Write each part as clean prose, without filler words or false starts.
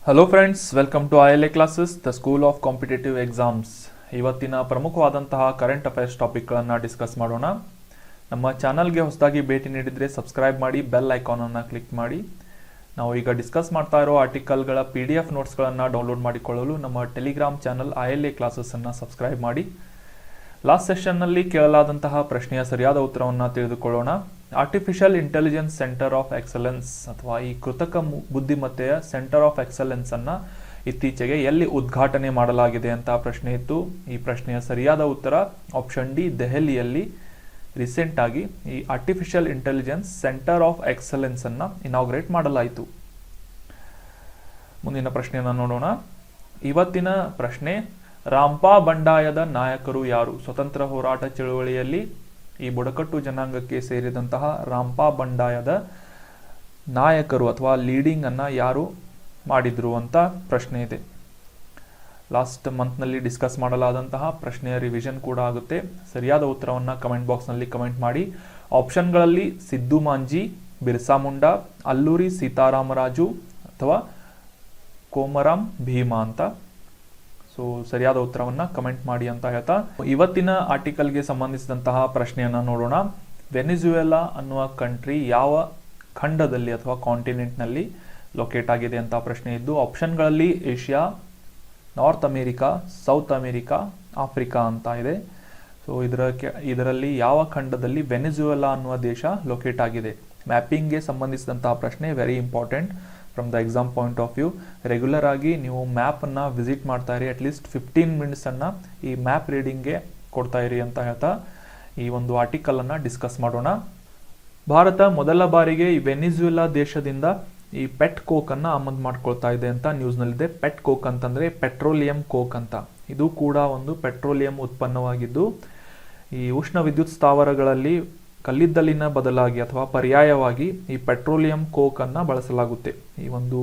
Hello friends, welcome to ILA classes, the school of competitive exams. ಇವತ್ತಿನ ಪ್ರಮುಖವಾದಂತಹ current affairs ಟಾಪಿಕ್ಗಳನ್ನು discuss ಮಾಡೋಣ. ನಮ್ಮ ಚಾನಲ್ಗೆ ಹೊಸದಾಗಿ ಭೇಟಿ ನೀಡಿದರೆ ಸಬ್ಸ್ಕ್ರೈಬ್ ಮಾಡಿ, ಬೆಲ್ ಐಕಾನನ್ನು ಕ್ಲಿಕ್ ಮಾಡಿ. ನಾವು ಈಗ ಡಿಸ್ಕಸ್ ಮಾಡ್ತಾ ಇರೋ ಆರ್ಟಿಕಲ್ಗಳ PDF ನೋಟ್ಸ್ಗಳನ್ನು ಡೌನ್ಲೋಡ್ ಮಾಡಿಕೊಳ್ಳಲು ನಮ್ಮ ಟೆಲಿಗ್ರಾಮ್ ಚಾನಲ್ ILA ಕ್ಲಾಸಸ್ಸನ್ನು ಸಬ್ಸ್ಕ್ರೈಬ್ ಮಾಡಿ. ಲಾಸ್ಟ್ ಸೆಷನ್ನಲ್ಲಿ ಕೇಳಲಾದಂತಹ ಪ್ರಶ್ನೆಯ ಸರಿಯಾದ ಉತ್ತರವನ್ನು ತಿಳಿದುಕೊಳ್ಳೋಣ. Artificial intelligence centre of excellence ಅಥವಾ ಈ ಕೃತಕ ಬುದ್ಧಿಮತ್ತೆಯ ಸೆಂಟರ್ ಆಫ್ ಎಕ್ಸಲೆನ್ಸ್ ಅನ್ನ ಇತ್ತೀಚೆಗೆ ಎಲ್ಲಿ ಉದ್ಘಾಟನೆ ಮಾಡಲಾಗಿದೆ ಅಂತ ಪ್ರಶ್ನೆ ಇತ್ತು. ಈ ಪ್ರಶ್ನೆಯ ಸರಿಯಾದ ಉತ್ತರ ಆಪ್ಷನ್ ಡಿ, ದೆಹಲಿಯಲ್ಲಿ ರೀಸೆಂಟ್ ಆಗಿ ಈ artificial intelligence centre of excellence ಅನ್ನ ಇನಾಗ್ರೇಟ್ ಮಾಡಲಾಯಿತು. ಮುಂದಿನ ಪ್ರಶ್ನೆಯನ್ನು ನೋಡೋಣ. ಇವತ್ತಿನ ಪ್ರಶ್ನೆ, ರಾಂಪಾ ಬಂಡಾಯದ ನಾಯಕರು ಯಾರು? ಸ್ವತಂತ್ರ ಹೋರಾಟ ಚಳುವಳಿಯಲ್ಲಿ ಈ ಬುಡಕಟ್ಟು ಜನಾಂಗಕ್ಕೆ ಸೇರಿದಂತಹ ರಾಂಪಾ ಬಂಡಾಯದ ನಾಯಕರು ಅಥವಾ ಲೀಡಿಂಗ್ ಅನ್ನ ಯಾರು ಮಾಡಿದ್ರು ಅಂತ ಪ್ರಶ್ನೆ ಇದೆ. ಲಾಸ್ಟ್ ಮಂತ್ನಲ್ಲಿ ಡಿಸ್ಕಸ್ ಮಾಡಲಾದಂತಹ ಪ್ರಶ್ನೆಯ ರಿವಿಷನ್ ಕೂಡ ಆಗುತ್ತೆ. ಸರಿಯಾದ ಉತ್ತರವನ್ನು ಕಮೆಂಟ್ ಬಾಕ್ಸ್ನಲ್ಲಿ ಕಮೆಂಟ್ ಮಾಡಿ. ಆಪ್ಷನ್ಗಳಲ್ಲಿ ಸಿದ್ದು ಮಾಂಜಿ, ಬಿರ್ಸಾ ಮುಂಡಾ, ಅಲ್ಲೂರಿ ಸೀತಾರಾಮರಾಜು ಅಥವಾ ಕೋಮರಾಮ್ ಭೀಮಾ ಅಂತ. ಸೊ ಸರಿಯಾದ ಉತ್ತರವನ್ನು ಕಮೆಂಟ್ ಮಾಡಿ ಅಂತ ಹೇಳ್ತಾ ಇವತ್ತಿನ ಆರ್ಟಿಕಲ್ಗೆ ಸಂಬಂಧಿಸಿದಂತಹ ಪ್ರಶ್ನೆಯನ್ನು ನೋಡೋಣ. ವೆನಿಜುವೆಲಾ ಅನ್ನುವ ಕಂಟ್ರಿ ಯಾವ ಖಂಡದಲ್ಲಿ ಅಥವಾ ಕಾಂಟಿನೆಂಟ್ನಲ್ಲಿ ಲೊಕೇಟ್ ಆಗಿದೆ ಅಂತ ಪ್ರಶ್ನೆ ಇದ್ದು, ಆಪ್ಷನ್ಗಳಲ್ಲಿ Asia, north America, south America, Africa ಅಂತ ಇದೆ. ಸೊ ಇದರಲ್ಲಿ ಯಾವ ಖಂಡದಲ್ಲಿ ವೆನಿಜುವೆಲಾ ಅನ್ನುವ ದೇಶ ಲೊಕೇಟ್ ಆಗಿದೆ? ಮ್ಯಾಪಿಂಗ್ಗೆ ಸಂಬಂಧಿಸಿದಂತಹ ಪ್ರಶ್ನೆ, very important from the exam point of view. Regular ಆಗಿ ನೀವು ಮ್ಯಾಪನ್ನು ವಿಸಿಟ್ ಮಾಡ್ತಾ ಇರಿ, ಅಟ್ಲೀಸ್ಟ್ 15 ಮಿನಿಟ್ಸನ್ನು ಈ ಮ್ಯಾಪ್ ರೀಡಿಂಗ್ಗೆ ಕೊಡ್ತಾ ಇರಿ ಅಂತ ಹೇಳ್ತಾ ಈ ಒಂದು ಆರ್ಟಿಕಲನ್ನು ಡಿಸ್ಕಸ್ ಮಾಡೋಣ. ಭಾರತ ಮೊದಲ ಬಾರಿಗೆ ಈ ವೆನಿಜುವೆಲಾ ದೇಶದಿಂದ ಈ ಪೆಟ್ ಕೋಕನ್ನು ಆಮದು ಮಾಡ್ಕೊಳ್ತಾ ಇದೆ ಅಂತ ನ್ಯೂಸ್ನಲ್ಲಿದೆ. ಪೆಟ್ ಕೋಕ್ ಅಂತಂದರೆ ಪೆಟ್ರೋಲಿಯಂ ಕೋಕ್ ಅಂತ. ಇದು ಕೂಡ ಒಂದು ಪೆಟ್ರೋಲಿಯಂ ಉತ್ಪನ್ನವಾಗಿದ್ದು ಈ ಉಷ್ಣ ವಿದ್ಯುತ್ ಸ್ಥಾವರಗಳಲ್ಲಿ ಕಲ್ಲಿದ್ದಲಿನ ಬದಲಾಗಿ ಅಥವಾ ಪರ್ಯಾಯವಾಗಿ ಈ ಪೆಟ್ರೋಲಿಯಂ ಕೋಕ್ ಅನ್ನ ಬಳಸಲಾಗುತ್ತೆ. ಈ ಒಂದು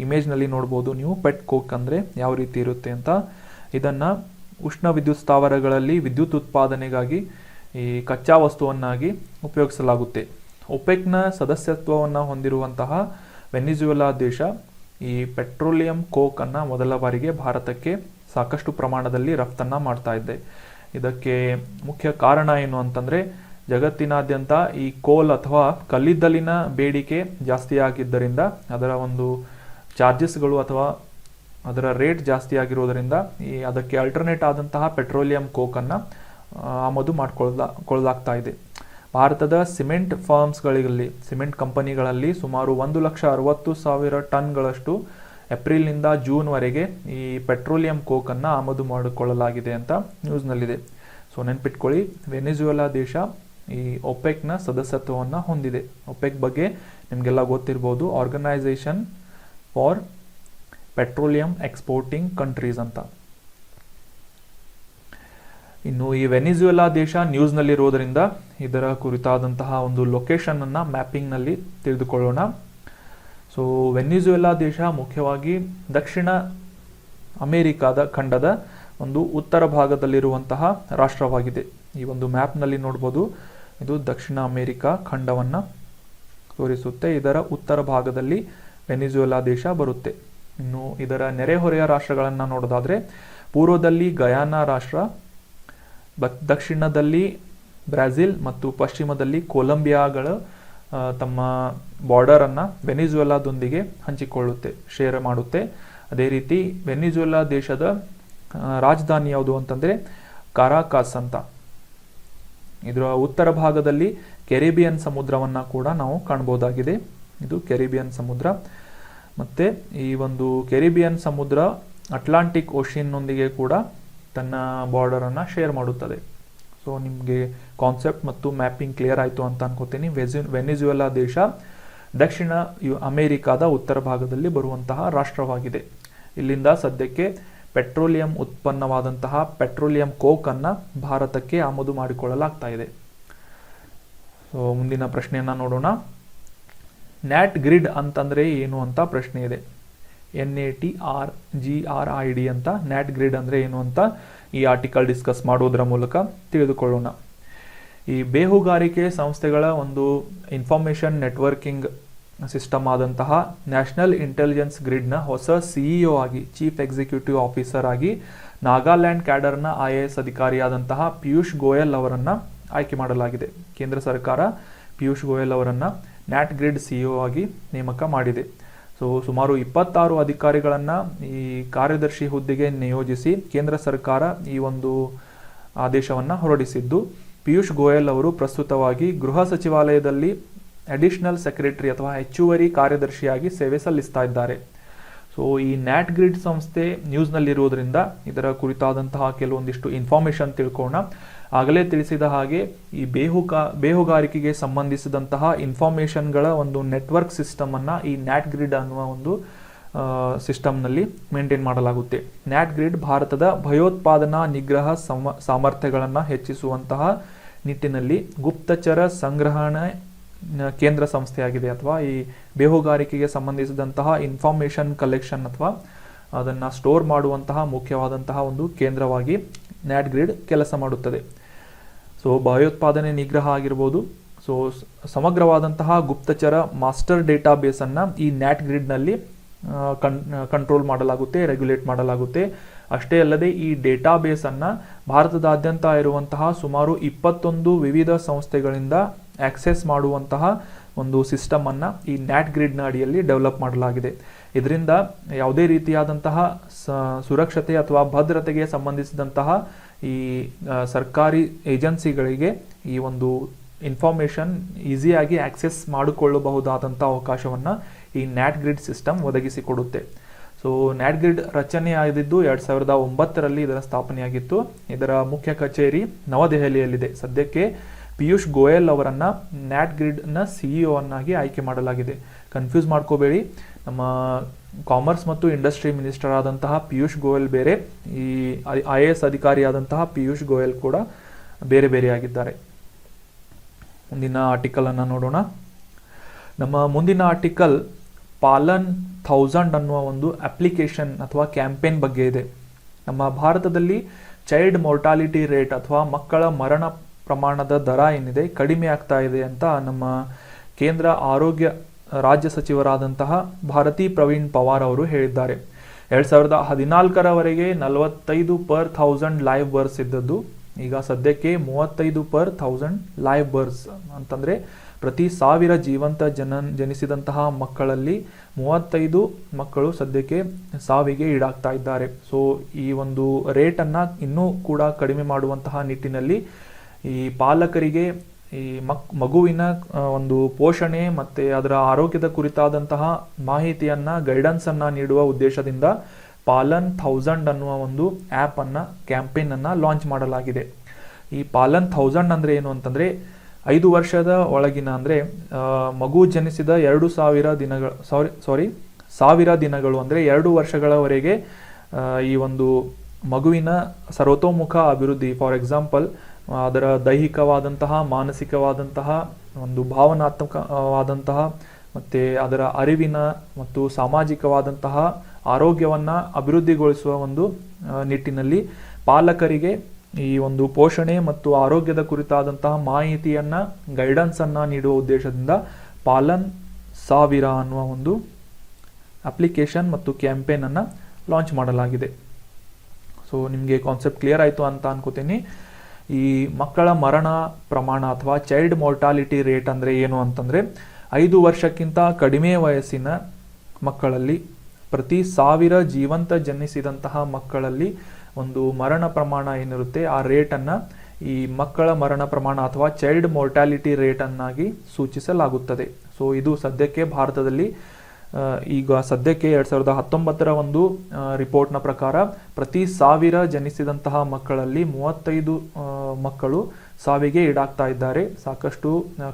ಇಮೇಜ್ನಲ್ಲಿ ನೋಡ್ಬೋದು ನೀವು ಪೆಟ್ ಕೋಕ್ ಅಂದರೆ ಯಾವ ರೀತಿ ಇರುತ್ತೆ ಅಂತ. ಇದನ್ನು ಉಷ್ಣ ವಿದ್ಯುತ್ ಸ್ಥಾವರಗಳಲ್ಲಿ ವಿದ್ಯುತ್ ಉತ್ಪಾದನೆಗಾಗಿ ಈ ಕಚ್ಚಾ ವಸ್ತುವನ್ನಾಗಿ ಉಪಯೋಗಿಸಲಾಗುತ್ತೆ. ಒಪೆಕ್ನ ಸದಸ್ಯತ್ವವನ್ನು ಹೊಂದಿರುವಂತಹ ವೆನಿಜುವೆಲಾ ದೇಶ ಈ ಪೆಟ್ರೋಲಿಯಂ ಕೋಕ್ ಅನ್ನು ಮೊದಲ ಬಾರಿಗೆ ಭಾರತಕ್ಕೆ ಸಾಕಷ್ಟು ಪ್ರಮಾಣದಲ್ಲಿ ರಫ್ತನ್ನು ಮಾಡ್ತಾ ಇದೆ. ಇದಕ್ಕೆ ಮುಖ್ಯ ಕಾರಣ ಏನು ಅಂತಂದರೆ, ಜಗತ್ತಿನಾದ್ಯಂತ ಈ ಕೋಲ್ ಅಥವಾ ಕಲ್ಲಿದ್ದಲಿನ ಬೇಡಿಕೆ ಜಾಸ್ತಿ ಆಗಿದ್ದರಿಂದ ಅದರ ಒಂದು ಚಾರ್ಜಸ್ಗಳು ಅಥವಾ ಅದರ ರೇಟ್ ಜಾಸ್ತಿ ಆಗಿರೋದರಿಂದ ಅದಕ್ಕೆ ಅಲ್ಟರ್ನೇಟ್ ಆದಂತಹ ಪೆಟ್ರೋಲಿಯಂ ಕೋಕನ್ನು ಆಮದು ಮಾಡಿಕೊಳ್ಳಲಾಗ್ತಾ ಇದೆ. ಭಾರತದ ಸಿಮೆಂಟ್ ಫರ್ಮ್ಸ್ಗಳಲ್ಲಿ, ಸಿಮೆಂಟ್ ಕಂಪನಿಗಳಲ್ಲಿ ಸುಮಾರು 1,60,000 ಟನ್ಗಳಷ್ಟು ಏಪ್ರಿಲ್ನಿಂದ ಜೂನ್ವರೆಗೆ ಈ ಪೆಟ್ರೋಲಿಯಂ ಕೋಕನ್ನು ಆಮದು ಮಾಡಿಕೊಳ್ಳಲಾಗಿದೆ ಅಂತ ನ್ಯೂಸ್ನಲ್ಲಿದೆ. ಸೊ ನೆನ್ಪಿಟ್ಕೊಳ್ಳಿ, ವೆನಿಜುವೆಲಾ ದೇಶ ಈ ಒಪೆಕ್ನ ಸದಸ್ಯತ್ವವನ್ನು ಹೊಂದಿದೆ. ಒಪೆಕ್ ಬಗ್ಗೆ ನಿಮಗೆಲ್ಲ ಗೊತ್ತಿರ್ಬೋದು, organisation for petroleum exporting countries ಅಂತ. ಇನ್ನು ಈ ವೆನಿಜುವೆಲಾ ದೇಶ ನ್ಯೂಸ್ನಲ್ಲಿರೋದರಿಂದ ಇದರ ಕುರಿತಾದಂತಹ ಒಂದು ಲೊಕೇಶನನ್ನು ಮ್ಯಾಪಿಂಗ್ನಲ್ಲಿ ತಿಳಿದುಕೊಳ್ಳೋಣ. ಸೊ ವೆನಿಜುವೆಲಾ ದೇಶ ಮುಖ್ಯವಾಗಿ ದಕ್ಷಿಣ ಅಮೇರಿಕಾದ ಖಂಡದ ಒಂದು ಉತ್ತರ ಭಾಗದಲ್ಲಿರುವಂತಹ ರಾಷ್ಟ್ರವಾಗಿದೆ. ಈ ಒಂದು ಮ್ಯಾಪ್ನಲ್ಲಿ ನೋಡ್ಬೋದು, ಇದು ದಕ್ಷಿಣ ಅಮೇರಿಕಾ ಖಂಡವನ್ನು ತೋರಿಸುತ್ತೆ. ಇದರ ಉತ್ತರ ಭಾಗದಲ್ಲಿ ವೆನಿಜುವೆಲಾ ದೇಶ ಬರುತ್ತೆ. ಇನ್ನು ಇದರ ನೆರೆಹೊರೆಯ ರಾಷ್ಟ್ರಗಳನ್ನು ನೋಡೋದಾದರೆ, ಪೂರ್ವದಲ್ಲಿ ಗಯಾನಾ ರಾಷ್ಟ್ರ, ದಕ್ಷಿಣದಲ್ಲಿ ಬ್ರೆಜಿಲ್ ಮತ್ತು ಪಶ್ಚಿಮದಲ್ಲಿ ಕೊಲಂಬಿಯಾಗಳು ತಮ್ಮ ಬಾರ್ಡರನ್ನು ವೆನಿಜುವೆಲಾದೊಂದಿಗೆ ಹಂಚಿಕೊಳ್ಳುತ್ತೆ, ಶೇರ್ ಮಾಡುತ್ತೆ. ಅದೇ ರೀತಿ ವೆನಿಜುವೆಲಾ ದೇಶದ ರಾಜಧಾನಿ ಯಾವುದು ಅಂತಂದರೆ ಕಾರಾಕಾಸ್ ಅಂತ. ಇದರ ಉತ್ತರ ಭಾಗದಲ್ಲಿ ಕೆರಿಬಿಯನ್ ಸಮುದ್ರವನ್ನು ಕೂಡ ನಾವು ಕಾಣಬಹುದಾಗಿದೆ. ಇದು ಕೆರಿಬಿಯನ್ ಸಮುದ್ರ. ಮತ್ತು ಈ ಒಂದು ಕೆರಿಬಿಯನ್ ಸಮುದ್ರ ಅಟ್ಲಾಂಟಿಕ್ ಓಷಿಯನ್ನೊಂದಿಗೆ ಕೂಡ ತನ್ನ ಬಾರ್ಡರನ್ನು ಶೇರ್ ಮಾಡುತ್ತದೆ. ಸೊ ನಿಮಗೆ ಕಾನ್ಸೆಪ್ಟ್ ಮತ್ತು ಮ್ಯಾಪಿಂಗ್ ಕ್ಲಿಯರ್ ಆಯಿತು ಅಂತ ಅನ್ಕೋತೀನಿ. ವೆನಿಜುವೆಲಾ ದೇಶ ದಕ್ಷಿಣ ಅಮೇರಿಕಾದ ಉತ್ತರ ಭಾಗದಲ್ಲಿ ಬರುವಂತಹ ರಾಷ್ಟ್ರವಾಗಿದೆ. ಇಲ್ಲಿಂದ ಸದ್ಯಕ್ಕೆ ಪೆಟ್ರೋಲಿಯಂ ಉತ್ಪನ್ನವಾದಂತಹ ಪೆಟ್ರೋಲಿಯಂ ಕೋಕನ್ನು ಭಾರತಕ್ಕೆ ಆಮದು ಮಾಡಿಕೊಳ್ಳಲಾಗ್ತಾ ಇದೆ. ಸೊ ಮುಂದಿನ ಪ್ರಶ್ನೆಯನ್ನು ನೋಡೋಣ. ನ್ಯಾಟ್ ಗ್ರಿಡ್ ಅಂತಂದರೆ ಏನು ಅಂತ ಪ್ರಶ್ನೆ ಇದೆ. NATGRID ಅಂತ. ನ್ಯಾಟ್ ಗ್ರಿಡ್ ಅಂದರೆ ಏನು ಅಂತ ಈ ಆರ್ಟಿಕಲ್ ಡಿಸ್ಕಸ್ ಮಾಡೋದರ ಮೂಲಕ ತಿಳಿದುಕೊಳ್ಳೋಣ. ಈ ಬೇಹುಗಾರಿಕೆ ಸಂಸ್ಥೆಗಳ ಒಂದು ಇನ್ಫಾರ್ಮೇಷನ್ ನೆಟ್ವರ್ಕಿಂಗ್ ಸಿಸ್ಟಮ್ ಆದಂತಹ ನ್ಯಾಷನಲ್ ಇಂಟೆಲಿಜೆನ್ಸ್ ಗ್ರಿಡ್ನ ಹೊಸ ಸಿಇಒ ಆಗಿ, ಚೀಫ್ ಎಕ್ಸಿಕ್ಯೂಟಿವ್ ಆಫೀಸರ್ ಆಗಿ ನಾಗಾಲ್ಯಾಂಡ್ ಕ್ಯಾಡರ್ನ IAS ಅಧಿಕಾರಿಯಾದಂತಹ ಪಿಯೂಷ್ ಗೋಯಲ್ ಅವರನ್ನು ಆಯ್ಕೆ ಮಾಡಲಾಗಿದೆ. ಕೇಂದ್ರ ಸರ್ಕಾರ ಪಿಯೂಷ್ ಗೋಯಲ್ ಅವರನ್ನು ನ್ಯಾಟ್ ಗ್ರಿಡ್ ಸಿಇಒ ಆಗಿ ನೇಮಕ ಮಾಡಿದೆ. ಸೊ ಸುಮಾರು 26 ಅಧಿಕಾರಿಗಳನ್ನು ಈ ಕಾರ್ಯದರ್ಶಿ ಹುದ್ದೆಗೆ ನಿಯೋಜಿಸಿ ಕೇಂದ್ರ ಸರ್ಕಾರ ಈ ಒಂದು ಆದೇಶವನ್ನು ಹೊರಡಿಸಿದ್ದು, ಪಿಯೂಷ್ ಗೋಯಲ್ ಅವರು ಪ್ರಸ್ತುತವಾಗಿ ಗೃಹ ಸಚಿವಾಲಯದಲ್ಲಿ ಅಡಿಷನಲ್ ಸೆಕ್ರೆಟರಿ ಅಥವಾ ಹೆಚ್ಚುವರಿ ಕಾರ್ಯದರ್ಶಿಯಾಗಿ ಸೇವೆ ಸಲ್ಲಿಸ್ತಾ ಇದ್ದಾರೆ. ಸೊ ಈ ನ್ಯಾಟ್ ಗ್ರಿಡ್ ಸಂಸ್ಥೆ ನ್ಯೂಸ್ನಲ್ಲಿರುವುದರಿಂದ ಇದರ ಕುರಿತಾದಂತಹ ಕೆಲವೊಂದಿಷ್ಟು ಇನ್ಫಾರ್ಮೇಷನ್ ತಿಳ್ಕೋಣ. ಆಗಲೇ ತಿಳಿಸಿದ ಹಾಗೆ ಈ ಬೇಹುಗಾರಿಕೆಗೆ ಸಂಬಂಧಿಸಿದಂತಹ ಇನ್ಫಾರ್ಮೇಷನ್ಗಳ ಒಂದು ನೆಟ್ವರ್ಕ್ ಸಿಸ್ಟಮನ್ನು ಈ ನ್ಯಾಟ್ ಗ್ರಿಡ್ ಅನ್ನುವ ಒಂದು ಸಿಸ್ಟಮ್ನಲ್ಲಿ ಮೇಂಟೈನ್ ಮಾಡಲಾಗುತ್ತೆ. ನ್ಯಾಟ್ ಗ್ರಿಡ್ ಭಾರತದ ಭಯೋತ್ಪಾದನಾ ನಿಗ್ರಹ ಸಾಮರ್ಥ್ಯಗಳನ್ನು ಹೆಚ್ಚಿಸುವಂತಹ ನಿಟ್ಟಿನಲ್ಲಿ ಗುಪ್ತಚರ ಸಂಗ್ರಹಣೆ ಕೇಂದ್ರ ಸಂಸ್ಥೆಯಾಗಿದೆ, ಅಥವಾ ಈ ಬೇಹುಗಾರಿಕೆಗೆ ಸಂಬಂಧಿಸಿದಂತಹ ಇನ್ಫಾರ್ಮೇಷನ್ ಕಲೆಕ್ಷನ್ ಅಥವಾ ಅದನ್ನು ಸ್ಟೋರ್ ಮಾಡುವಂತಹ ಮುಖ್ಯವಾದಂತಹ ಒಂದು ಕೇಂದ್ರವಾಗಿ ನ್ಯಾಟ್ ಗ್ರಿಡ್ ಕೆಲಸ ಮಾಡುತ್ತದೆ. ಸೊ ಭಯೋತ್ಪಾದನೆ ನಿಗ್ರಹ ಆಗಿರ್ಬೋದು, ಸೊ ಸಮಗ್ರವಾದಂತಹ ಗುಪ್ತಚರ ಮಾಸ್ಟರ್ ಡೇಟಾ ಬೇಸನ್ನು ಈ ನ್ಯಾಟ್ ಗ್ರಿಡ್ನಲ್ಲಿ ಕಂಟ್ರೋಲ್ ಮಾಡಲಾಗುತ್ತೆ, ರೆಗ್ಯುಲೇಟ್ ಮಾಡಲಾಗುತ್ತೆ. ಅಷ್ಟೇ ಅಲ್ಲದೆ ಈ ಡೇಟಾ ಬೇಸನ್ನು ಭಾರತದಾದ್ಯಂತ ಇರುವಂತಹ ಸುಮಾರು 21 ವಿವಿಧ ಸಂಸ್ಥೆಗಳಿಂದ ಆಕ್ಸೆಸ್ ಮಾಡುವಂತಹ ಒಂದು ಸಿಸ್ಟಮನ್ನು ಈ ನ್ಯಾಟ್ ಗ್ರಿಡ್ನ ಅಡಿಯಲ್ಲಿ ಡೆವಲಪ್ ಮಾಡಲಾಗಿದೆ. ಇದರಿಂದ ಯಾವುದೇ ರೀತಿಯಾದಂತಹ ಸುರಕ್ಷತೆ ಅಥವಾ ಭದ್ರತೆಗೆ ಸಂಬಂಧಿಸಿದಂತಹ ಈ ಸರ್ಕಾರಿ ಏಜೆನ್ಸಿಗಳಿಗೆ ಈ ಒಂದು ಇನ್ಫಾರ್ಮೇಷನ್ ಈಸಿಯಾಗಿ ಆಕ್ಸೆಸ್ ಮಾಡಿಕೊಳ್ಳಬಹುದಾದಂಥ ಅವಕಾಶವನ್ನು ಈ ನ್ಯಾಟ್ ಗ್ರಿಡ್ ಸಿಸ್ಟಮ್ ಒದಗಿಸಿಕೊಡುತ್ತೆ. ಸೊ ನ್ಯಾಟ್ ಗ್ರಿಡ್ ರಚನೆ ಆಗಿದ್ದು 2009ರಲ್ಲಿ ಇದರ ಸ್ಥಾಪನೆಯಾಗಿತ್ತು. ಇದರ ಮುಖ್ಯ ಕಚೇರಿ ನವದೆಹಲಿಯಲ್ಲಿದೆ. ಸದ್ಯಕ್ಕೆ ಪಿಯೂಷ್ ಗೋಯಲ್ ಅವರನ್ನು ನ್ಯಾಟ್ ಗ್ರಿಡ್ನ ಸಿಇಒ ಅನ್ನಾಗಿ ಆಯ್ಕೆ ಮಾಡಲಾಗಿದೆ. ಕನ್ಫ್ಯೂಸ್ ಮಾಡ್ಕೋಬೇಡಿ, ನಮ್ಮ ಕಾಮರ್ಸ್ ಮತ್ತು ಇಂಡಸ್ಟ್ರಿ ಮಿನಿಸ್ಟರ್ ಆದಂತಹ ಪಿಯೂಷ್ ಗೋಯಲ್ ಬೇರೆ, ಈ IAS ಅಧಿಕಾರಿಯಾದಂತಹ ಪಿಯೂಷ್ ಗೋಯಲ್ ಕೂಡ ಬೇರೆ ಬೇರೆಯಾಗಿದ್ದಾರೆ. ಮುಂದಿನ ಆರ್ಟಿಕಲ್ ಅನ್ನು ನೋಡೋಣ. ನಮ್ಮ ಮುಂದಿನ ಆರ್ಟಿಕಲ್ ಪಾಲನ್ 1000 ಅನ್ನುವ ಒಂದು ಅಪ್ಲಿಕೇಶನ್ ಅಥವಾ ಕ್ಯಾಂಪೇನ್ ಬಗ್ಗೆ ಇದೆ. ನಮ್ಮ ಭಾರತದಲ್ಲಿ ಚೈಲ್ಡ್ ಮೊರ್ಟಾಲಿಟಿ ರೇಟ್ ಅಥವಾ ಮಕ್ಕಳ ಮರಣ ಪ್ರಮಾಣದ ದರ ಏನಿದೆ ಕಡಿಮೆ ಆಗ್ತಾ ಇದೆ ಅಂತ ನಮ್ಮ ಕೇಂದ್ರ ಆರೋಗ್ಯ ರಾಜ್ಯ ಸಚಿವರಾದಂತಹ ಭಾರತಿ ಪ್ರವೀಣ್ ಪವಾರ್ ಅವರು ಹೇಳಿದ್ದಾರೆ. 2014ರವರೆಗೆ 45/1000 ಲೈವ್ ಬರ್ಸ್ ಇದ್ದದ್ದು ಈಗ ಸದ್ಯಕ್ಕೆ 35/1000 ಲೈವ್ ಬರ್ಸ್ ಅಂತಂದರೆ ಪ್ರತಿ 1000 ಜೀವಂತ ಜನಿಸಿದಂತಹ ಮಕ್ಕಳಲ್ಲಿ 35 ಮಕ್ಕಳು ಸದ್ಯಕ್ಕೆ ಸಾವಿಗೆ ಈಡಾಗ್ತಾ ಇದ್ದಾರೆ. ಸೊ ಈ ಒಂದು ರೇಟನ್ನು ಇನ್ನೂ ಕೂಡ ಕಡಿಮೆ ಮಾಡುವಂತಹ ನಿಟ್ಟಿನಲ್ಲಿ ಈ ಪಾಲಕರಿಗೆ ಈ ಮಗುವಿನ ಒಂದು ಪೋಷಣೆ ಮತ್ತು ಅದರ ಆರೋಗ್ಯದ ಕುರಿತಾದಂತಹ ಮಾಹಿತಿಯನ್ನು ಗೈಡೆನ್ಸನ್ನು ನೀಡುವ ಉದ್ದೇಶದಿಂದ ಪಾಲನ್ 1000 ಅನ್ನುವ ಒಂದು ಆ್ಯಪನ್ನು ಕ್ಯಾಂಪೇನನ್ನು ಲಾಂಚ್ ಮಾಡಲಾಗಿದೆ. ಈ ಪಾಲನ್ 1000 ಅಂದರೆ ಏನು ಅಂತಂದರೆ 5 ವರ್ಷದ ಒಳಗಿನ ಅಂದರೆ ಮಗು ಜನಿಸಿದ 2000 ದಿನಗಳು 1000 ದಿನಗಳು ಅಂದರೆ 2 ವರ್ಷಗಳವರೆಗೆ ಈ ಒಂದು ಮಗುವಿನ ಸರ್ವತೋಮುಖ ಅಭಿವೃದ್ಧಿ, ಫಾರ್ ಎಕ್ಸಾಂಪಲ್ ಅದರ ದೈಹಿಕವಾದಂತಹ ಮಾನಸಿಕವಾದಂತಹ ಒಂದು ಭಾವನಾತ್ಮಕವಾದಂತಹ ಮತ್ತು ಅದರ ಅರಿವಿನ ಮತ್ತು ಸಾಮಾಜಿಕವಾದಂತಹ ಆರೋಗ್ಯವನ್ನು ಅಭಿವೃದ್ಧಿಗೊಳಿಸುವ ಒಂದು ನಿಟ್ಟಿನಲ್ಲಿ ಪಾಲಕರಿಗೆ ಈ ಒಂದು ಪೋಷಣೆ ಮತ್ತು ಆರೋಗ್ಯದ ಕುರಿತಾದಂತಹ ಮಾಹಿತಿಯನ್ನು ಗೈಡೆನ್ಸನ್ನು ನೀಡುವ ಉದ್ದೇಶದಿಂದ ಪಾಲನ್ 1000 ಅನ್ನುವ ಒಂದು ಅಪ್ಲಿಕೇಶನ್ ಮತ್ತು ಕ್ಯಾಂಪೇನನ್ನು ಲಾಂಚ್ ಮಾಡಲಾಗಿದೆ. ಸೊ ನಿಮಗೆ ಕಾನ್ಸೆಪ್ಟ್ ಕ್ಲಿಯರ್ ಆಯಿತು ಅಂತ ಅನ್ಕೋತೀನಿ. ಈ ಮಕ್ಕಳ ಮರಣ ಪ್ರಮಾಣ ಅಥವಾ ಚೈಲ್ಡ್ ಮೊರ್ಟಾಲಿಟಿ ರೇಟ್ ಅಂದರೆ ಏನು ಅಂತಂದರೆ 5 ವರ್ಷಕ್ಕಿಂತ ಕಡಿಮೆ ವಯಸ್ಸಿನ ಮಕ್ಕಳಲ್ಲಿ ಪ್ರತಿ 1000 ಜೀವಂತ ಜನಿಸಿದಂತಹ ಮಕ್ಕಳಲ್ಲಿ ಒಂದು ಮರಣ ಪ್ರಮಾಣ ಏನಿರುತ್ತೆ ಆ ರೇಟನ್ನು ಈ ಮಕ್ಕಳ ಮರಣ ಪ್ರಮಾಣ ಅಥವಾ ಚೈಲ್ಡ್ ಮೊರ್ಟಾಲಿಟಿ ರೇಟನ್ನಾಗಿ ಸೂಚಿಸಲಾಗುತ್ತದೆ. ಸೊ ಇದು ಸದ್ಯಕ್ಕೆ ಭಾರತದಲ್ಲಿ ಈಗ ಸದ್ಯಕ್ಕೆ 2019ರ ಒಂದು ರಿಪೋರ್ಟ್ನ ಪ್ರಕಾರ ಪ್ರತಿ 1000 ಜನಿಸಿದಂತಹ ಮಕ್ಕಳಲ್ಲಿ 35 ಮಕ್ಕಳು ಸಾವಿಗೆ ಈಡಾಗ್ತಾ ಇದ್ದಾರೆ ಸಾಕಷ್ಟು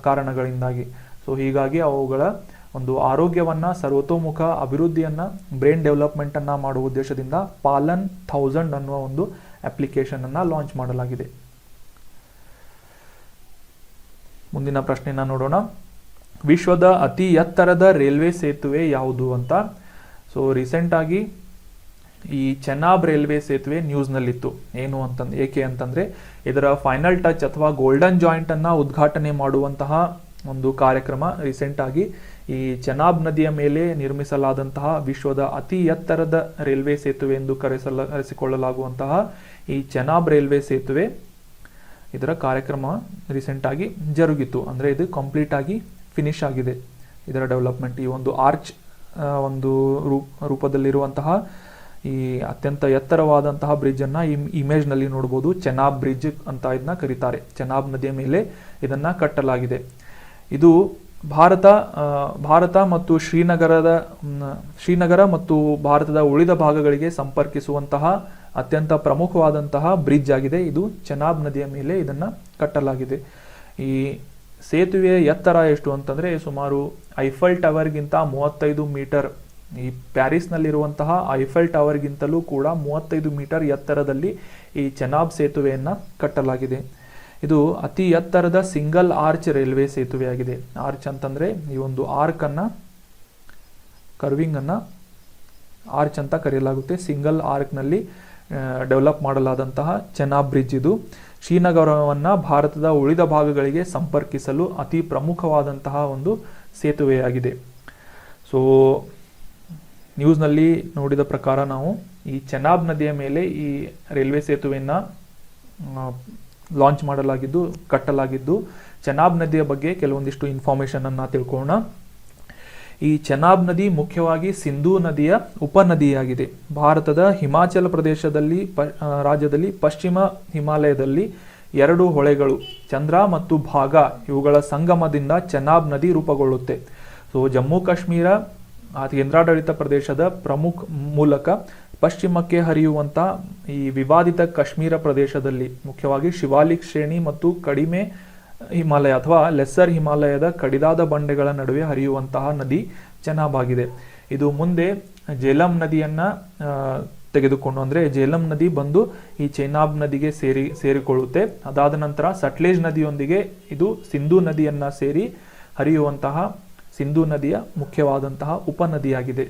ಕಾರಣಗಳಿಂದಾಗಿ. ಸೊ ಹೀಗಾಗಿ ಅವುಗಳ ಒಂದು ಆರೋಗ್ಯವನ್ನು ಸರ್ವತೋಮುಖ ಅಭಿವೃದ್ಧಿಯನ್ನು ಬ್ರೈನ್ ಡೆವಲಪ್ಮೆಂಟನ್ನು ಮಾಡುವ ಉದ್ದೇಶದಿಂದ ಪಾಲನ್ 1000 ಅನ್ನುವ ಒಂದು ಅಪ್ಲಿಕೇಶನನ್ನು ಲಾಂಚ್ ಮಾಡಲಾಗಿದೆ. ಮುಂದಿನ ಪ್ರಶ್ನೆನ ನೋಡೋಣ. ವಿಶ್ವದ ಅತಿ ಎತ್ತರದ ರೈಲ್ವೆ ಸೇತುವೆ ಯಾವುದು ಅಂತ. ಸೊ ರೀಸೆಂಟಾಗಿ ಈ ಚೆನಾಬ್ ರೈಲ್ವೆ ಸೇತುವೆ ನ್ಯೂಸ್ನಲ್ಲಿತ್ತು. ಏನು ಏಕೆ ಅಂತಂದರೆ ಇದರ ಫೈನಲ್ ಟಚ್ ಅಥವಾ ಗೋಲ್ಡನ್ ಜಾಯಿಂಟನ್ನು ಉದ್ಘಾಟನೆ ಮಾಡುವಂತಹ ಒಂದು ಕಾರ್ಯಕ್ರಮ ರೀಸೆಂಟ್ ಆಗಿ ಈ ಚೆನಾಬ್ ನದಿಯ ಮೇಲೆ ನಿರ್ಮಿಸಲಾದಂತಹ ವಿಶ್ವದ ಅತಿ ಎತ್ತರದ ರೈಲ್ವೆ ಸೇತುವೆ ಎಂದು ಕರೆಸಿಕೊಳ್ಳಲಾಗುವಂತಹ ಈ ಚೆನಾಬ್ ರೈಲ್ವೆ ಸೇತುವೆ ಇದರ ಕಾರ್ಯಕ್ರಮ ರೀಸೆಂಟ್ ಆಗಿ ಜರುಗಿತು. ಅಂದರೆ ಇದು ಕಂಪ್ಲೀಟ್ ಆಗಿ ಫಿನಿಶ್ ಆಗಿದೆ ಇದರ ಡೆವಲಪ್ಮೆಂಟ್. ಈ ಒಂದು ಆರ್ಚ್ ಒಂದು ರೂಪದಲ್ಲಿರುವಂತಹ ಈ ಅತ್ಯಂತ ಎತ್ತರವಾದಂತಹ ಬ್ರಿಡ್ಜ್ ಅನ್ನ ಈ ಇಮೇಜ್ ನಲ್ಲಿ ನೋಡಬಹುದು. ಚೆನಾಬ್ ಬ್ರಿಡ್ಜ್ ಅಂತ ಇದನ್ನ ಕರೀತಾರೆ. ಚೆನಾಬ್ ನದಿಯ ಮೇಲೆ ಇದನ್ನ ಕಟ್ಟಲಾಗಿದೆ. ಇದು ಭಾರತ ಮತ್ತು ಶ್ರೀನಗರ ಮತ್ತು ಭಾರತದ ಉಳಿದ ಭಾಗಗಳಿಗೆ ಸಂಪರ್ಕಿಸುವಂತಹ ಅತ್ಯಂತ ಪ್ರಮುಖವಾದಂತಹ ಬ್ರಿಡ್ಜ್ ಆಗಿದೆ. ಇದು ಚೆನಾಬ್ ನದಿಯ ಮೇಲೆ ಇದನ್ನ ಕಟ್ಟಲಾಗಿದೆ. ಈ ಸೇತುವೆಯ ಎತ್ತರ ಎಷ್ಟು ಅಂತಂದ್ರೆ ಸುಮಾರು ಐಫೆಲ್ ಟವರ್ಗಿಂತ 35 ಮೀಟರ್, ಈ ಪ್ಯಾರಿಸ್ನಲ್ಲಿರುವಂತಹ ಐಫೆಲ್ ಟವರ್ಗಿಂತಲೂ ಕೂಡ 35 ಮೀಟರ್ ಎತ್ತರದಲ್ಲಿ ಈ ಚೆನಾಬ್ ಸೇತುವೆಯನ್ನ ಕಟ್ಟಲಾಗಿದೆ. ಇದು ಅತಿ ಎತ್ತರದ ಸಿಂಗಲ್ ಆರ್ಚ್ ರೈಲ್ವೆ ಸೇತುವೆಯಾಗಿದೆ. ಆರ್ಚ್ ಅಂತಂದ್ರೆ ಈ ಒಂದು ಆರ್ಕ್ ಅನ್ನ, ಕರ್ವಿಂಗ್ ಅನ್ನ ಆರ್ಚ್ ಅಂತ ಕರೆಯಲಾಗುತ್ತೆ. ಸಿಂಗಲ್ ಆರ್ಕ್ ನಲ್ಲಿ ಡೆವಲಪ್ ಮಾಡಲಾದಂತಹ ಚೆನಾಬ್ ಬ್ರಿಡ್ಜ್ ಇದು ಶ್ರೀನಗರವನ್ನ ಭಾರತದ ಉಳಿದ ಭಾಗಗಳಿಗೆ ಸಂಪರ್ಕಿಸಲು ಅತಿ ಪ್ರಮುಖವಾದಂತಹ ಒಂದು ಸೇತುವೆಯಾಗಿದೆ. ಸೊ ನ್ಯೂಸ್ನಲ್ಲಿ ನೋಡಿದ ಪ್ರಕಾರ ನಾವು ಈ ಚೆನಾಬ್ ನದಿಯ ಮೇಲೆ ಈ ರೈಲ್ವೆ ಸೇತುವೆಯನ್ನ ಲಾಂಚ್ ಮಾಡಲಾಗಿದ್ದು, ಕಟ್ಟಲಾಗಿದ್ದು. ಚೆನಾಬ್ ನದಿಯ ಬಗ್ಗೆ ಕೆಲವೊಂದಿಷ್ಟು ಇನ್ಫಾರ್ಮೇಶನ್ ಅನ್ನ ತಿಳ್ಕೊಳ್ಳೋಣ. ಈ ಚೆನಾಬ್ ನದಿ ಮುಖ್ಯವಾಗಿ ಸಿಂಧೂ ನದಿಯ ಉಪನದಿಯಾಗಿದೆ. ಭಾರತದ ಹಿಮಾಚಲ ಪ್ರದೇಶದಲ್ಲಿ ರಾಜ್ಯದಲ್ಲಿ ಪಶ್ಚಿಮ ಹಿಮಾಲಯದಲ್ಲಿ 2 ಹೊಳೆಗಳು ಚಂದ್ರ ಮತ್ತು ಭಾಗ ಇವುಗಳ ಸಂಗಮದಿಂದ ಚೆನಾಬ್ ನದಿ ರೂಪುಗೊಳ್ಳುತ್ತೆ. ಸೊ ಜಮ್ಮು ಕಾಶ್ಮೀರ ಕೇಂದ್ರಾಡಳಿತ ಪ್ರದೇಶದ ಪ್ರಮುಖ ಮೂಲಕ ಪಶ್ಚಿಮಕ್ಕೆ ಹರಿಯುವಂತ ಈ ವಿವಾದಿತ ಕಾಶ್ಮೀರ ಪ್ರದೇಶದಲ್ಲಿ ಮುಖ್ಯವಾಗಿ ಶಿವಾಲಿಕ್ ಶ್ರೇಣಿ ಮತ್ತು ಕಡಿಮೆ ಹಿಮಾಲಯ ಅಥವಾ ಲೆಸ್ಸರ್ ಹಿಮಾಲಯದ ಕಡಿದಾದ ಬಂಡೆಗಳ ನಡುವೆ ಹರಿಯುವಂತಹ ನದಿ ಚೆನಾಬ್ ಆಗಿದೆ. ಇದು ಮುಂದೆ ಜೇಲಂ ನದಿಯನ್ನ ತೆಗೆದುಕೊಂಡು, ಅಂದ್ರೆ ಜೇಲಂ ನದಿ ಬಂದು ಈ ಚೆನಾಬ್ ನದಿಗೆ ಸೇರಿಕೊಳ್ಳುತ್ತೆ. ಅದಾದ ನಂತರ ಸಟ್ಲೇಜ್ ನದಿಯೊಂದಿಗೆ ಇದು ಸಿಂಧೂ ನದಿಯನ್ನ ಸೇರಿ ಹರಿಯುವಂತಹ ಸಿಂಧೂ ನದಿಯ ಮುಖ್ಯವಾದಂತಹ ಉಪನದಿಯಾಗಿದೆ.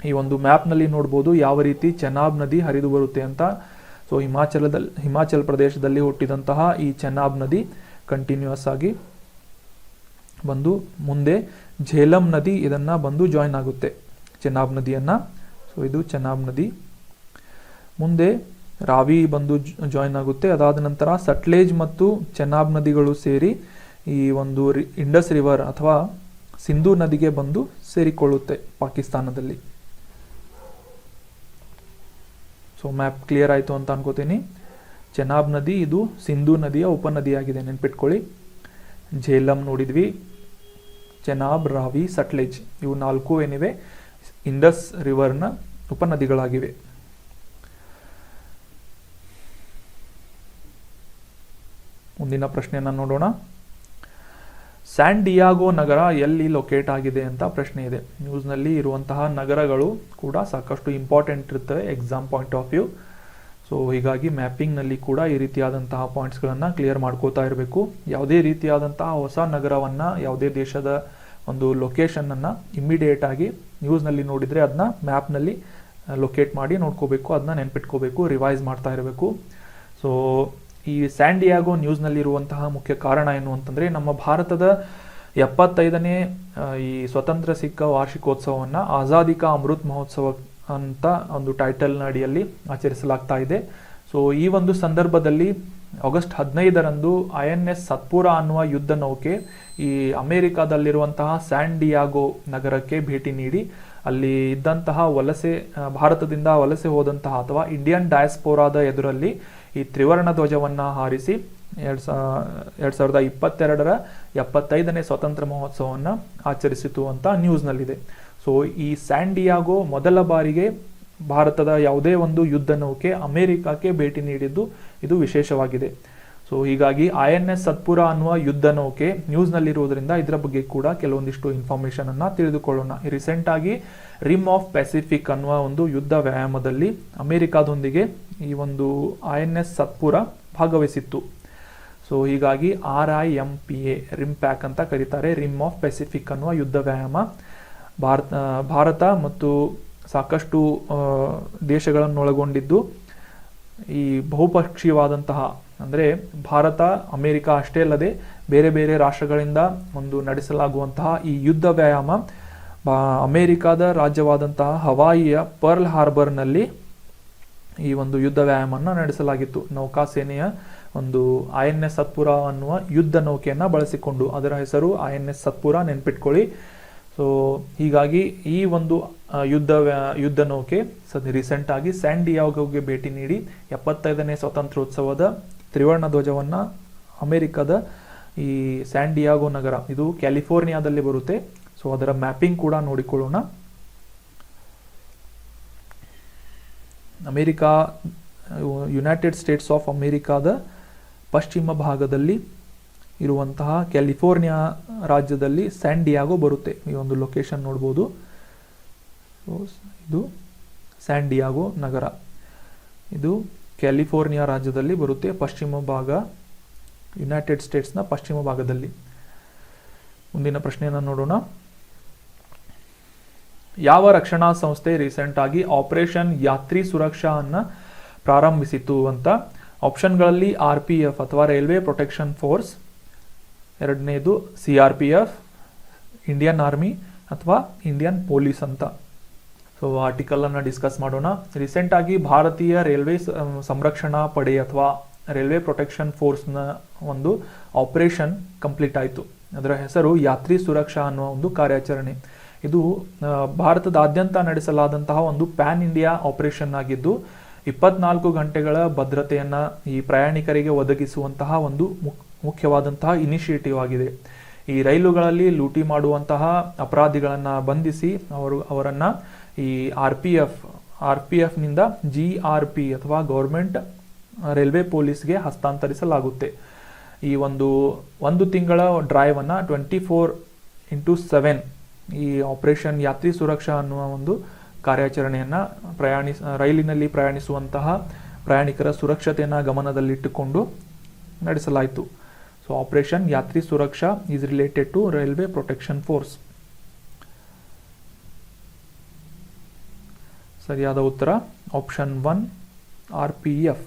ಈ ಒಂದು ಮ್ಯಾಪ್ ನಲ್ಲಿ ನೋಡಬಹುದು ಯಾವ ರೀತಿ ಚೆನಾಬ್ ನದಿ ಹರಿದು ಬರುತ್ತೆ ಅಂತ. ಸೊ ಹಿಮಾಚಲ ಪ್ರದೇಶದಲ್ಲಿ ಹುಟ್ಟಿದಂತಹ ಈ ಚೆನಾಬ್ ನದಿ ಕಂಟಿನ್ಯೂಸ್ ಆಗಿ ಬಂದು ಮುಂದೆ ಝೇಲಂ ನದಿ ಇದನ್ನ ಬಂದು ಜಾಯಿನ್ ಆಗುತ್ತೆ ಚೆನಾಬ್ ನದಿಯನ್ನ. ಸೊ ಇದು ಚೆನಾಬ್ ನದಿ. ಮುಂದೆ ರಾವಿ ಬಂದು ಜಾಯಿನ್ ಆಗುತ್ತೆ. ಅದಾದ ನಂತರ ಸಟ್ಲೇಜ್ ಮತ್ತು ಚೆನಾಬ್ ನದಿಗಳು ಸೇರಿ ಈ ಒಂದು ಇಂಡಸ್ ರಿವರ್ ಅಥವಾ ಸಿಂಧೂ ನದಿಗೆ ಬಂದು ಸೇರಿಕೊಳ್ಳುತ್ತೆ ಪಾಕಿಸ್ತಾನದಲ್ಲಿ. ಸೊ ಮ್ಯಾಪ್ ಕ್ಲಿಯರ್ ಆಯಿತು ಅಂತ ಅನ್ಕೋತೀನಿ. ಚೆನಾಬ್ ನದಿ ಇದು ಸಿಂಧೂ ನದಿಯ ಉಪನದಿಯಾಗಿದೆ, ನೆನ್ಪಿಟ್ಕೊಳ್ಳಿ. ಝೇಲಂ ನೋಡಿದ್ವಿ, ಚೆನಾಬ್, ರಾವಿ, ಸಟ್ಲೇಜ್ ಇವು 4 ಏನಿವೆ ಇಂಡಸ್ ರಿವರ್ನ ಉಪನದಿಗಳಾಗಿವೆ. ಮುಂದಿನ ಪ್ರಶ್ನೆಯನ್ನ ನೋಡೋಣ. ಸ್ಯಾನ್ ಡಿಯಾಗೋ ನಗರ ಎಲ್ಲಿ ಲೊಕೇಟ್ ಆಗಿದೆ ಅಂತ ಪ್ರಶ್ನೆ ಇದೆ. ನ್ಯೂಸ್ನಲ್ಲಿ ಇರುವಂತಹ ನಗರಗಳು ಕೂಡ ಸಾಕಷ್ಟು ಇಂಪಾರ್ಟೆಂಟ್ ಇರ್ತವೆ exam point of view. So ಹೀಗಾಗಿ ಮ್ಯಾಪಿಂಗ್ನಲ್ಲಿ ಕೂಡ ಈ ರೀತಿಯಾದಂತಹ ಪಾಯಿಂಟ್ಸ್ಗಳನ್ನು ಕ್ಲಿಯರ್ ಮಾಡ್ಕೋತಾ ಇರಬೇಕು. ಯಾವುದೇ ರೀತಿಯಾದಂತಹ ಹೊಸ ನಗರವನ್ನು, ಯಾವುದೇ ದೇಶದ ಒಂದು ಲೊಕೇಶನನ್ನು ಇಮ್ಮಿಡಿಯೇಟ್ ಆಗಿ ನ್ಯೂಸ್ನಲ್ಲಿ ನೋಡಿದರೆ ಅದನ್ನ ಮ್ಯಾಪ್ನಲ್ಲಿ ಲೊಕೇಟ್ ಮಾಡಿ ನೋಡ್ಕೋಬೇಕು, ಅದನ್ನ ನೆನ್ಪಿಟ್ಕೋಬೇಕು, ರಿವೈಸ್ ಮಾಡ್ತಾ ಇರಬೇಕು. ಸೊ ಈ ಸ್ಯಾನ್ ಡಿಯಾಗೋ ನ್ಯೂಸ್ನಲ್ಲಿರುವಂತಹ ಮುಖ್ಯ ಕಾರಣ ಏನು ಅಂತಂದರೆ, ನಮ್ಮ ಭಾರತದ 75ನೇ ಈ ಸ್ವತಂತ್ರ ಸಿಕ್ಕ ವಾರ್ಷಿಕೋತ್ಸವವನ್ನು ಆಜಾದಿ ಕಾ ಅಮೃತ್ ಮಹೋತ್ಸವ ಅಂತ ಒಂದು ಟೈಟಲ್ನ ಅಡಿಯಲ್ಲಿ ಆಚರಿಸಲಾಗ್ತಾ ಇದೆ. ಸೊ ಈ ಒಂದು ಸಂದರ್ಭದಲ್ಲಿ ಆಗಸ್ಟ್ 15ರಂದು INS ಸತ್ಪುರ ಅನ್ನುವ ಯುದ್ಧ ನೌಕೆ ಈ ಅಮೆರಿಕಾದಲ್ಲಿರುವಂತಹ ಸ್ಯಾನ್ ಡಿಯಾಗೋ ನಗರಕ್ಕೆ ಭೇಟಿ ನೀಡಿ ಅಲ್ಲಿ ಇದ್ದಂತಹ ಭಾರತದಿಂದ ವಲಸೆ ಹೋದಂತಹ ಅಥವಾ ಇಂಡಿಯನ್ ಡಯಾಸ್ಪೋರಾದ ಎದುರಲ್ಲಿ ಈ ತ್ರಿವರ್ಣ ಧ್ವಜವನ್ನ ಹಾರಿಸಿ 2022ರ 75ನೇ ಸ್ವತಂತ್ರ ಮಹೋತ್ಸವವನ್ನು ಆಚರಿಸಿತು ಅಂತ ನ್ಯೂಸ್ನಲ್ಲಿದೆ. ಸೊ ಈ ಸ್ಯಾನ್ ಡಿಯಾಗೋ ಮೊದಲ ಬಾರಿಗೆ ಭಾರತದ ಯಾವುದೇ ಒಂದು ಯುದ್ಧ ನೌಕೆ ಅಮೆರಿಕಕ್ಕೆ ಭೇಟಿ ನೀಡಿದ್ದು ಇದು ವಿಶೇಷವಾಗಿದೆ. ಸೊ ಹೀಗಾಗಿ INS ಸತ್ಪುರ ಅನ್ನುವ ಯುದ್ಧ ನೌಕೆ ನ್ಯೂಸ್ನಲ್ಲಿರುವುದರಿಂದ ಇದರ ಬಗ್ಗೆ ಕೂಡ ಕೆಲವೊಂದಿಷ್ಟು ಇನ್ಫಾರ್ಮೇಶನ್ ಅನ್ನ ತಿಳಿದುಕೊಳ್ಳೋಣ. ರೀಸೆಂಟ್ ಆಗಿ ರಿಮ್ ಆಫ್ ಪೆಸಿಫಿಕ್ ಅನ್ನುವ ಒಂದು ಯುದ್ಧ ವ್ಯಾಯಾಮದಲ್ಲಿ ಅಮೆರಿಕಾದೊಂದಿಗೆ ಈ ಒಂದು INS ಸತ್ಪುರ ಭಾಗವಹಿಸಿತ್ತು. ಸೊ ಹೀಗಾಗಿ RIMPA ರಿಮ್ ಪ್ಯಾಕ್ ಅಂತ ಕರೀತಾರೆ, ರಿಮ್ ಆಫ್ ಪೆಸಿಫಿಕ್ ಅನ್ನುವ ಯುದ್ಧ ವ್ಯಾಯಾಮ. ಭಾರತ ಮತ್ತು ಸಾಕಷ್ಟು ದೇಶಗಳನ್ನು ಒಳಗೊಂಡಿದ್ದು ಈ ಬಹುಪಕ್ಷೀಯವಾದಂತಹ ಅಂದರೆ ಭಾರತ ಅಮೆರಿಕ ಅಷ್ಟೇ ಅಲ್ಲದೆ ಬೇರೆ ಬೇರೆ ರಾಷ್ಟ್ರಗಳಿಂದ ಒಂದು ನಡೆಸಲಾಗುವಂತಹ ಈ ಯುದ್ಧ ವ್ಯಾಯಾಮ ಅಮೆರಿಕಾದ ರಾಜ್ಯವಾದಂತಹ ಹವಾಯಿಯ ಪರ್ಲ್ ಹಾರ್ಬರ್ನಲ್ಲಿ ಈ ಒಂದು ಯುದ್ಧ ವ್ಯಾಯಾಮವನ್ನು ನಡೆಸಲಾಗಿತ್ತು. ನೌಕಾಸೇನೆಯ ಒಂದು INS ಸತ್ಪುರ ಅನ್ನುವ ಯುದ್ಧ ನೌಕೆಯನ್ನು ಬಳಸಿಕೊಂಡು, ಅದರ ಹೆಸರು INS ಸತ್ಪುರ, ನೆನ್ಪಿಟ್ಕೊಳ್ಳಿ. ಸೊ ಹೀಗಾಗಿ ಈ ಒಂದು ಯುದ್ಧ ನೌಕೆ ರೀಸೆಂಟ್ ಆಗಿ ಸ್ಯಾನ್ ಡಿಯಾಗೋಗೆ ಭೇಟಿ ನೀಡಿ 75ನೇ ಸ್ವಾತಂತ್ರ್ಯೋತ್ಸವದ ತ್ರಿವರ್ಣ ಧ್ವಜವನ್ನು ಅಮೆರಿಕದ ಈ ಸ್ಯಾನ್ ಡಿಯಾಗೋ ನಗರ, ಇದು ಕ್ಯಾಲಿಫೋರ್ನಿಯಾದಲ್ಲಿ ಬರುತ್ತೆ. ಸೊ ಅದರ ಮ್ಯಾಪಿಂಗ್ ಕೂಡ ನೋಡಿಕೊಳ್ಳೋಣ. ಅಮೆರಿಕಾ, ಯುನೈಟೆಡ್ ಸ್ಟೇಟ್ಸ್ ಆಫ್ ಅಮೆರಿಕಾದ ಪಶ್ಚಿಮ ಭಾಗದಲ್ಲಿ ಇರುವಂತಹ ಕ್ಯಾಲಿಫೋರ್ನಿಯಾ ರಾಜ್ಯದಲ್ಲಿ ಸ್ಯಾನ್ ಡಿಯಾಗೋ ಬರುತ್ತೆ. ಈ ಒಂದು ಲೊಕೇಶನ್ ನೋಡ್ಬೋದು. ಇದು ಸ್ಯಾನ್ ಡಿಯಾಗೋ ನಗರ, ಇದು ಕ್ಯಾಲಿಫೋರ್ನಿಯಾ ರಾಜ್ಯದಲ್ಲಿ ಬರುತ್ತೆ, ಪಶ್ಚಿಮ ಭಾಗ, ಯುನೈಟೆಡ್ ಸ್ಟೇಟ್ಸ್ನ ಪಶ್ಚಿಮ ಭಾಗದಲ್ಲಿ. ಮುಂದಿನ ಪ್ರಶ್ನೆಯನ್ನು ನೋಡೋಣ. ಯಾವ ರಕ್ಷಣಾ ಸಂಸ್ಥೆ ರೀಸೆಂಟ್ ಆಗಿ ಆಪರೇಷನ್ ಯಾತ್ರಿ ಸುರಕ್ಷಾ ಅನ್ನ ಪ್ರಾರಂಭಿಸಿತು ಅಂತ? ಆಪ್ಷನ್ಗಳಲ್ಲಿ RPF ಅಥವಾ ರೈಲ್ವೆ ಪ್ರೊಟೆಕ್ಷನ್ ಫೋರ್ಸ್, ಎರಡನೇದು CRPF, ಇಂಡಿಯನ್ ಆರ್ಮಿ ಅಥವಾ ಇಂಡಿಯನ್ ಪೊಲೀಸ್ ಅಂತ. ಸೊ ಆರ್ಟಿಕಲ್ ಅನ್ನು ಡಿಸ್ಕಸ್ ಮಾಡೋಣ. ರೀಸೆಂಟ್ ಆಗಿ ಭಾರತೀಯ ರೈಲ್ವೆ ಸಂರಕ್ಷಣಾ ಪಡೆ ಅಥವಾ ರೈಲ್ವೆ ಪ್ರೊಟೆಕ್ಷನ್ ಫೋರ್ಸ್ನ ಒಂದು ಆಪರೇಷನ್ ಕಂಪ್ಲೀಟ್ ಆಯಿತು. ಅದರ ಹೆಸರು ಯಾತ್ರಿ ಸುರಕ್ಷಾ ಅನ್ನುವ ಒಂದು ಕಾರ್ಯಾಚರಣೆ. ಇದು ಭಾರತದಾದ್ಯಂತ ನಡೆಸಲಾದಂತಹ ಒಂದು ಪ್ಯಾನ್ ಇಂಡಿಯಾ ಆಪರೇಷನ್ ಆಗಿದ್ದು 24 ಗಂಟೆಗಳ ಭದ್ರತೆಯನ್ನ ಈ ಪ್ರಯಾಣಿಕರಿಗೆ ಒದಗಿಸುವಂತಹ ಒಂದು ಮುಖ್ಯವಾದಂತಹ ಇನಿಷಿಯೇಟಿವ್ ಆಗಿದೆ. ಈ ರೈಲುಗಳಲ್ಲಿ ಲೂಟಿ ಮಾಡುವಂತಹ ಅಪರಾಧಿಗಳನ್ನ ಬಂಧಿಸಿ ಅವರನ್ನ ಈ RPF ನಿಂದ GRP ಅಥವಾ ಗವರ್ಮೆಂಟ್ ರೈಲ್ವೆ ಪೊಲೀಸ್ಗೆ ಹಸ್ತಾಂತರಿಸಲಾಗುತ್ತೆ. ಈ ಒಂದು ತಿಂಗಳ ಡ್ರೈವ್ ಅನ್ನ 24x7 ಈ ಆಪರೇಷನ್ ಯಾತ್ರಿ ಸುರಕ್ಷಾ ಅನ್ನುವ ಒಂದು ಕಾರ್ಯಾಚರಣೆಯನ್ನ ರೈಲಿನಲ್ಲಿ ಪ್ರಯಾಣಿಸುವಂತಹ ಪ್ರಯಾಣಿಕರ ಸುರಕ್ಷತೆಯನ್ನು ಗಮನದಲ್ಲಿಟ್ಟುಕೊಂಡು ನಡೆಸಲಾಯಿತು. So operation Yatri Suraksha is related to railway protection force. ಸರಿಯಾದ ಉತ್ತರ option 1 RPF.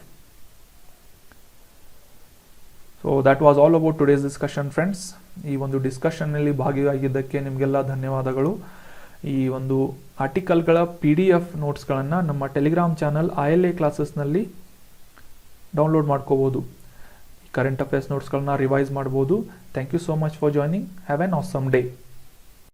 So that was all about today's discussion friends. ಈ ಒಂದು ಡಿಸ್ಕಷನ್ನಲ್ಲಿ ಭಾಗಿಯಾಗಿದ್ದಕ್ಕೆ ನಿಮಗೆಲ್ಲ ಧನ್ಯವಾದಗಳು. ಈ ಒಂದು ಆರ್ಟಿಕಲ್ಗಳ PDF ನೋಟ್ಸ್ಗಳನ್ನು ನಮ್ಮ ಟೆಲಿಗ್ರಾಮ್ ಚಾನಲ್ ILA ಕ್ಲಾಸಸ್ನಲ್ಲಿ ಡೌನ್ಲೋಡ್ ಮಾಡ್ಕೋಬೋದು. ಕರೆಂಟ್ ಅಫೇರ್ಸ್ ನೋಟ್ಸ್ಗಳನ್ನ ರಿವೈಸ್ ಮಾಡ್ಬೋದು. Thank you so much for joining. Have an awesome day.